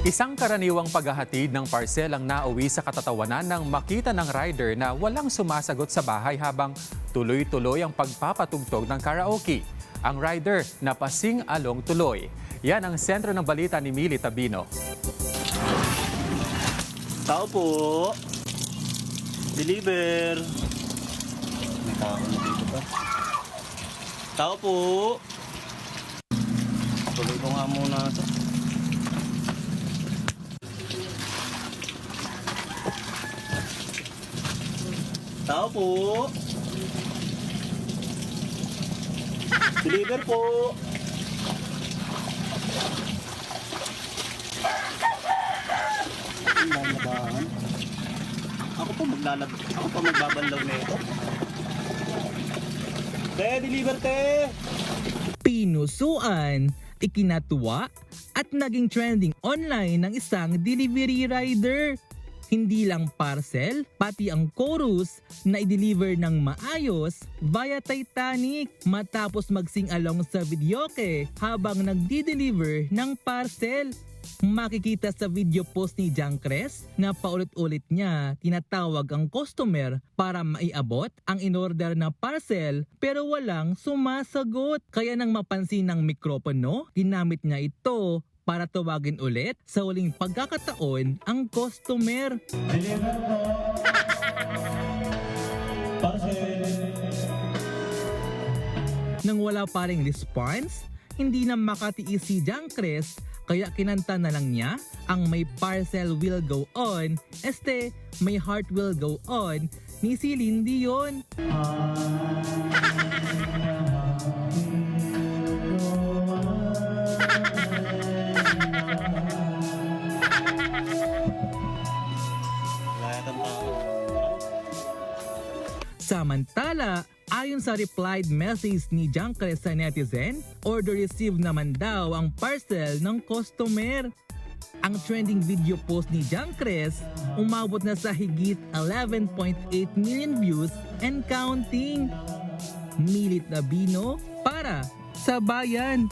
Isang karaniwang paghahatid ng parcel ang nauwi sa katatawanan nang makita ng rider na walang sumasagot sa bahay habang tuloy-tuloy ang pagpapatugtog ng karaoke. Ang rider napasing along tuloy. Yan ang sentro ng balita ni Millie Tabino. Tao po. Deliver. May tao na dito pa. Tao po. Tuloy ko nga muna ito. Tao po. Deliver po. Ang lalabahan. Ako pa magbabanlaw na ito. Deliver te. Pinusuan, ikinatuwa at naging trending online ng isang delivery rider. Hindi lang parcel, pati ang chorus na i-deliver ng maayos via Titanic matapos magsing-along sa videoke habang nagdi-deliver ng parcel. Makikita sa video post ni Jancres na paulit-ulit niya tinatawag ang customer para maiabot ang in-order na parcel pero walang sumasagot. Kaya nang mapansin ng mikropono, ginamit niya ito para tawagin ulit sa huling pagkakataon ang customer. Nang wala pa ring response, hindi na makatiis si Jancres kaya kinanta na lang niya ang May Parcel Will Go On, My Heart Will Go On ni Celine Dion. Samantala, ayon sa replied message ni Jancres sa netizen, order received naman daw ang parcel ng customer. Ang trending video post ni Jancres umabot na sa higit 11.8 million views and counting. Millie Tabino para sa Bayan.